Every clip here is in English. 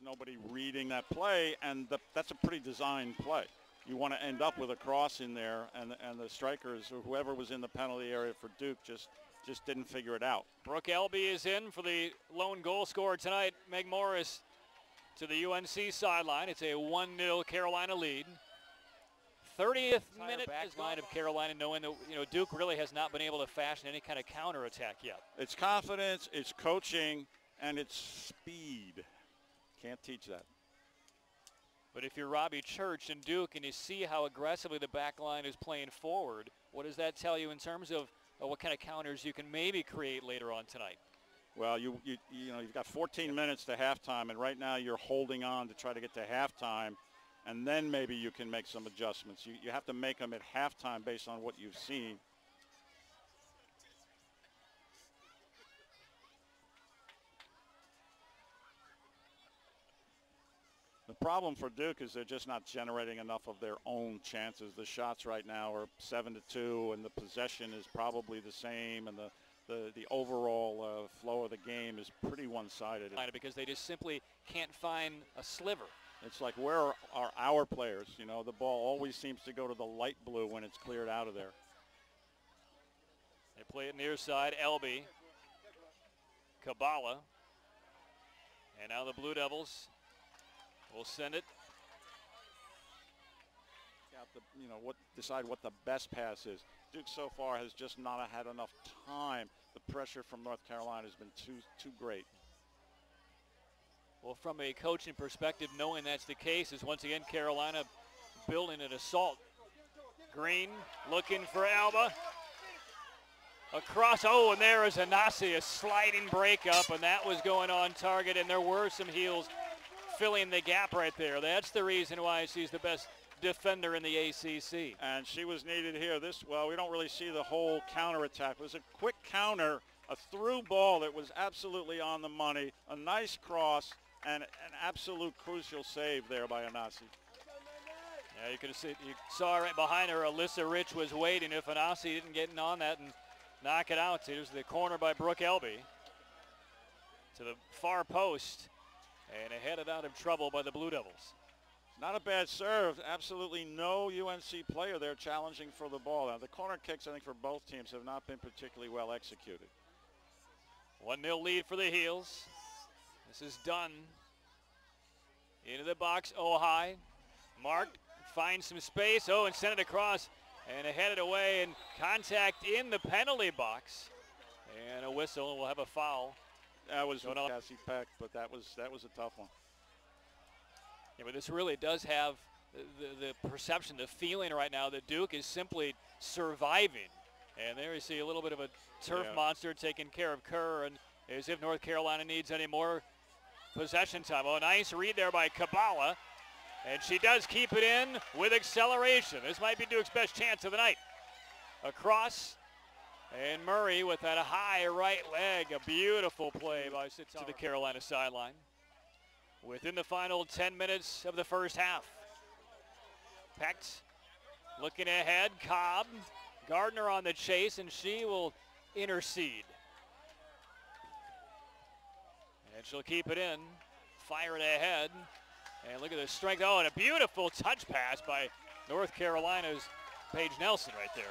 nobody reading that play, and that's a pretty designed play. You want to end up with a cross in there, and the strikers or whoever was in the penalty area for Duke just didn't figure it out. Brooke Elby is in for the lone goal scorer tonight. Meg Morris to the UNC sideline. It's a 1-0 Carolina lead. 30th minute back line of Carolina, knowing that Duke really has not been able to fashion any kind of counterattack yet. It's confidence, it's coaching, and it's speed. Can't teach that. But if you're Robbie Church and Duke and you see how aggressively the back line is playing forward, what does that tell you in terms of what kind of counters you can maybe create later on tonight? Well, you've got 14 minutes to halftime, and right now you're holding on to try to get to halftime, and then maybe you can make some adjustments. You have to make them at halftime based on what you've seen. The problem for Duke is they're just not generating enough of their own chances. The shots right now are 7-2, and the possession is probably the same, and the overall flow of the game is pretty one-sided. Because they just simply can't find a sliver. It's like, where are our players? The ball always seems to go to the light blue when it's cleared out of there. They play it near side. Elby, Kabala, and now the Blue Devils will send it. Decide what the best pass is. Duke so far has just not had enough time. The pressure from North Carolina has been too great. Well, from a coaching perspective, knowing that's the case, is once again Carolina building an assault. Green looking for Alba. Across, and there is Anasi, a sliding breakup, and that was going on target, and there were some heels filling the gap right there. That's the reason why she's the best defender in the ACC. And she was needed here. We don't really see the whole counterattack. It was a quick counter, a through ball that was absolutely on the money, a nice cross, and an absolute crucial save there by Anasi. Yeah, you saw right behind her, Alyssa Rich was waiting if Anasi didn't get on that and knock it out. Here's the corner by Brooke Elby to the far post, and headed out of trouble by the Blue Devils. Not a bad serve. Absolutely no UNC player there challenging for the ball. Now, the corner kicks, I think, for both teams have not been particularly well executed. 1-0 lead for the Heels. This is Dunn. Into the box, high. Mark finds some space, and sent it across, and headed away, and contact in the penalty box. And a whistle, and we'll have a foul. That was Cassie Peck, but that was a tough one. Yeah, but this really does have the perception, the feeling right now that Duke is simply surviving. And there you see a little bit of a turf monster taking care of Kerr, and as if North Carolina needs any more possession time. Nice read there by Kabala, and she does keep it in with acceleration. This might be Duke's best chance of the night. Across, and Murray with that high right leg. A beautiful play by Sitz to the Carolina sideline. Within the final 10 minutes of the first half. Pecht looking ahead. Cobb, Gardner on the chase, and she will intercede. And she'll keep it in. Fire it ahead. And look at the strength. And a beautiful touch pass by North Carolina's Paige Nelson right there.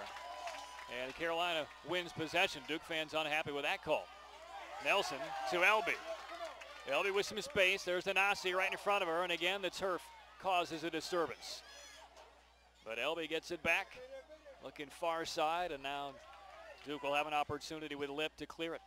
And Carolina wins possession. Duke fans unhappy with that call. Nelson to Elby. Elby with some space. There's Anasi right in front of her. And again, the turf causes a disturbance. But Elby gets it back. Looking far side. And now Duke will have an opportunity with Lip to clear it.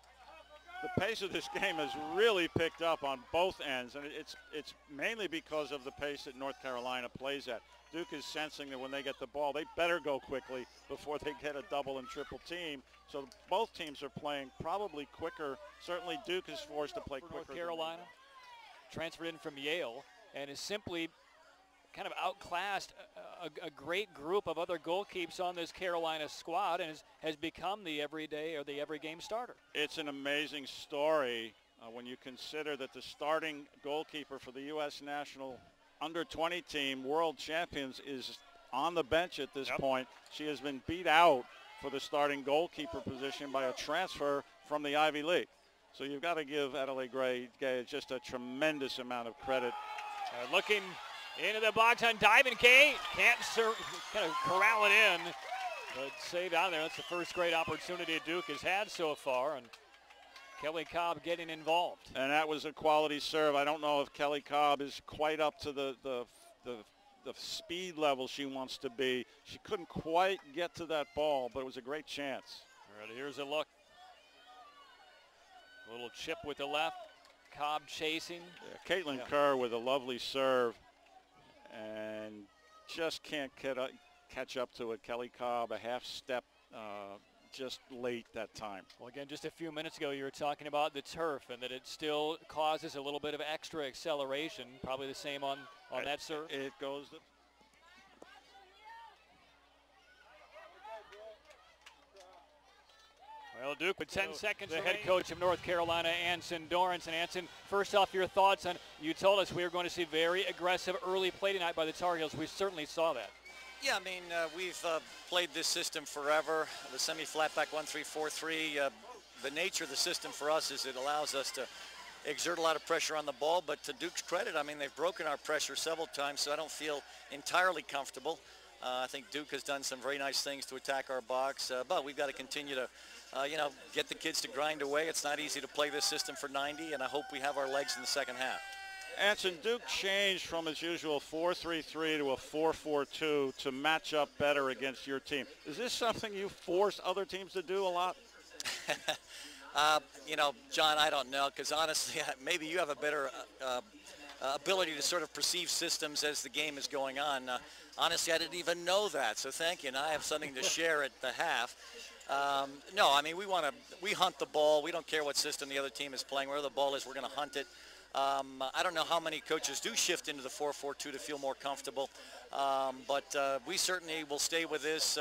The pace of this game has really picked up on both ends. And it's mainly because of the pace that North Carolina plays at. Duke is sensing that when they get the ball, they better go quickly before they get a double and triple team. So both teams are playing probably quicker. Certainly Duke is forced to play quicker. North Carolina transferred in from Yale and is simply kind of outclassed a great group of other goalkeepers on this Carolina squad, and has become the everyday or the every game starter. It's an amazing story when you consider that the starting goalkeeper for the U.S. national under-20 team, world champions, is on the bench at this point. She has been beat out for the starting goalkeeper position by a transfer from the Ivy League. So you've got to give Adelaide Gray just a tremendous amount of credit. Looking into the box on diving Kay. Can't kind of corral it in, but saved out there. That's the first great opportunity Duke has had so far, and Kelly Cobb getting involved. And that was a quality serve. I don't know if Kelly Cobb is quite up to the speed level she wants to be. She couldn't quite get to that ball, but it was a great chance. All right, here's a look. A little chip with the left. Cobb chasing. Yeah, Caitlin Kerr with a lovely serve and just can't catch up to it. Kelly Cobb a half step just late that time. Well, again, just a few minutes ago you were talking about the turf and that it still causes a little bit of extra acceleration. Probably the same on that serve. It goes. Well, Duke with 10 seconds. The head coach of North Carolina, Anson Dorrance. And Anson, first off, your thoughts on, you told us we were going to see very aggressive early play tonight by the Tar Heels. We certainly saw that. Yeah, I mean, we've played this system forever, the semi-flat back 1-3-4-3. The nature of the system for us is it allows us to exert a lot of pressure on the ball, but to Duke's credit, I mean, they've broken our pressure several times, so I don't feel entirely comfortable. I think Duke has done some very nice things to attack our box, but we've got to continue to, get the kids to grind away. It's not easy to play this system for 90, and I hope we have our legs in the second half. Anson, Duke changed from his usual 4-3-3 to a 4-4-2 to match up better against your team. Is this something you force other teams to do a lot? John, I don't know, because honestly, maybe you have a better ability to sort of perceive systems as the game is going on. Honestly, I didn't even know that, so thank you. And I have something to share at the half. No, I mean, we hunt the ball. We don't care what system the other team is playing. Wherever the ball is, we're going to hunt it. I don't know how many coaches do shift into the 4-4-2 to feel more comfortable, but we certainly will stay with this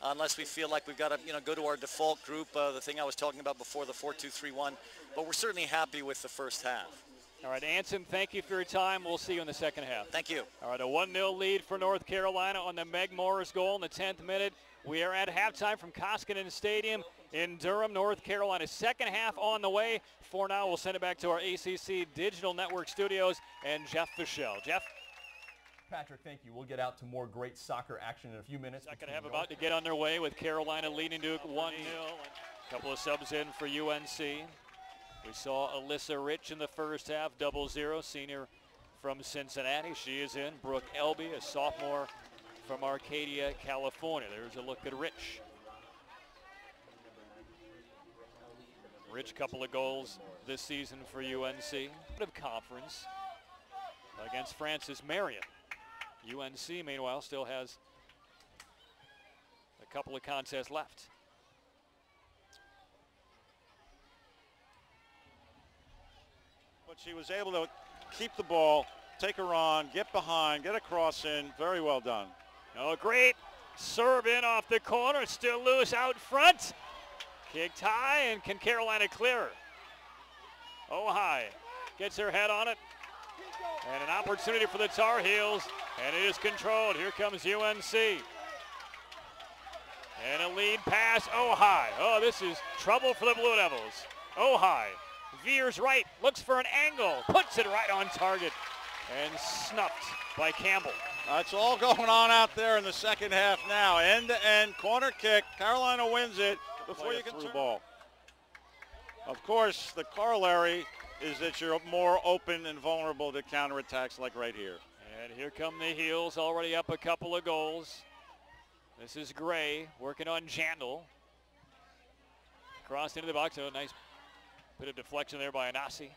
unless we feel like we've got to, go to our default group, the thing I was talking about before, the 4-2-3-1. But we're certainly happy with the first half. All right, Anson, thank you for your time. We'll see you in the second half. Thank you. All right, a 1-0 lead for North Carolina on the Meg Morris goal in the 10th minute. We are at halftime from Koskinen Stadium in Durham, North Carolina. Second half on the way. For now, we'll send it back to our ACC Digital Network studios and Jeff Fischel. Jeff? Patrick, thank you. We'll get out to more great soccer action in a few minutes. Second half about to get underway with Carolina leading Duke 1-0. A couple of subs in for UNC. We saw Alyssa Rich in the first half, 0-0, senior from Cincinnati. She is in. Brooke Elby, a sophomore from Arcadia, California. There's a look at Rich. Rich, couple of goals this season for UNC. Of conference against Francis Marion. UNC, meanwhile, still has a couple of contests left. But she was able to keep the ball, take her on, get behind, get a cross in. Very well done. Oh, great serve in off the corner. Still loose out front. Kicked high, and can Carolina clear her? Oh, high. Gets her head on it. And an opportunity for the Tar Heels, and it is controlled. Here comes UNC. And a lead pass. Oh, high. Oh, this is trouble for the Blue Devils. Oh, high. Veers right, looks for an angle, puts it right on target, and snuffed by Campbell. It's all going on out there in the second half now. End-to-end corner kick. Carolina wins it before you can turn the ball. Of course, the corollary is that you're more open and vulnerable to counterattacks like right here. And here come the Heels, already up a couple of goals. This is Gray working on Jandal. Crossed into the box, so a nice bit of deflection there by Anasi.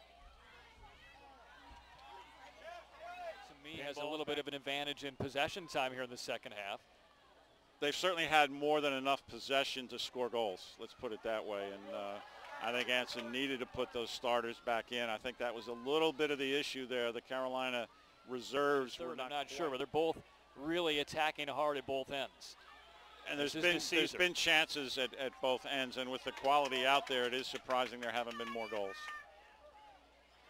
He has a little bit of an advantage in possession time here in the second half. They've certainly had more than enough possession to score goals. Let's put it that way. And I think Anson needed to put those starters back in. I think that was a little bit of the issue there. The Carolina reserves were not sure, but they're both really attacking hard at both ends. And there's been chances at both ends, and with the quality out there, it is surprising there haven't been more goals.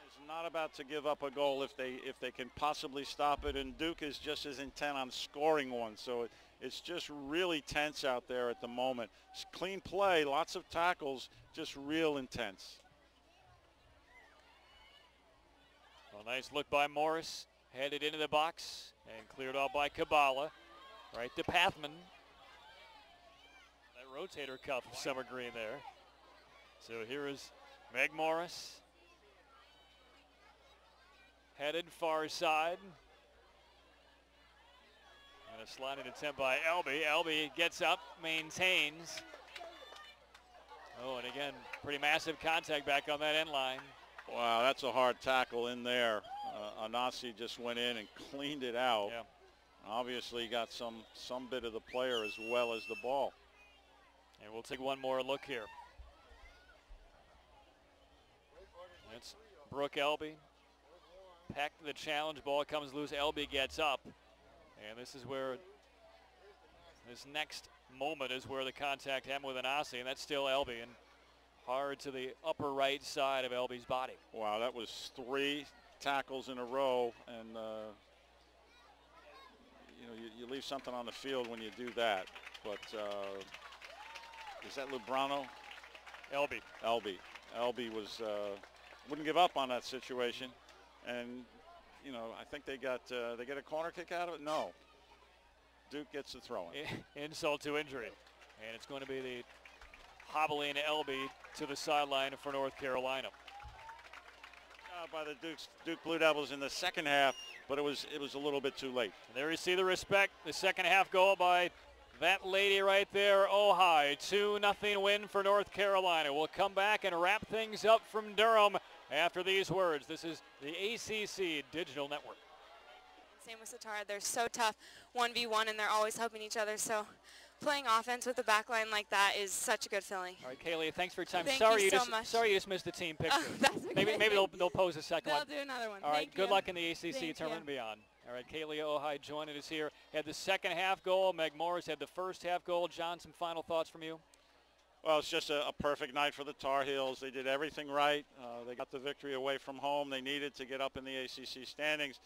It's not about to give up a goal if they can possibly stop it, and Duke is just as intent on scoring one. So it's just really tense out there at the moment. It's clean play, lots of tackles, just real intense. Well, nice look by Morris. Headed into the box and cleared off by Kabala. Right to Pathman. That rotator cuff of summer green there. So here is Meg Morris. Headed far side. And a sliding attempt by Elby. Elby gets up, maintains. Oh, and again, pretty massive contact back on that end line. Wow, that's a hard tackle in there. Anasi just went in and cleaned it out. Yeah. Obviously got some bit of the player as well as the ball. And we'll take one more look here. That's Brooke Elby. Peck the challenge, ball comes loose, Elby gets up. And this is where, this next moment is where the contact happened with Anasi, and that's still Elby, and hard to the upper right side of Elby's body. Wow, that was 3 tackles in a row, and you leave something on the field when you do that. But is that Lubrano? Elby. Elby was wouldn't give up on that situation, and I think they get a corner kick out of it. No, Duke gets the throw in. Insult to injury, and it's going to be the hobbling Elby to the sideline for North Carolina. By the Duke Blue Devils in the second half, but it was a little bit too late. And there you see the respect. The second half goal by that lady right there, Ojai. 2-0 win for North Carolina. We'll come back and wrap things up from Durham after these words. This is the ACC Digital Network. Same with Satara. They're so tough 1v1, and they're always helping each other. So playing offense with the back line like that is such a good feeling. All right, Kaylee, thanks for your time. Thank sorry you so much. Sorry you just missed the team picture. Oh, that's okay. Maybe they'll pose a second one. They'll do another one. All right, Thank good you. luck in the ACC tournament and beyond. All right, Kaylee Ojai joining us here. Had the second half goal. Meg Morris had the first half goal. John, some final thoughts from you? Well, it's just a perfect night for the Tar Heels. They did everything right. They got the victory away from home. They needed to get up in the ACC standings.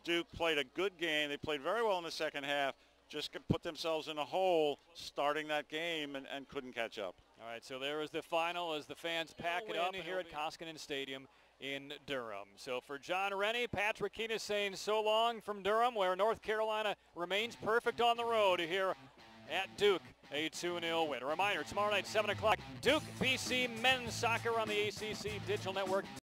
Duke played a good game. They played very well in the second half. Just put themselves in a hole starting that game and couldn't catch up. All right, so there is the final as the fans pack it up here at Koskinen Stadium in Durham. So for John Rennie, Patrick Keenan saying so long from Durham, where North Carolina remains perfect on the road here at Duke. A 2-0 win. A reminder, tomorrow night, 7 o'clock, Duke BC men's soccer on the ACC Digital Network.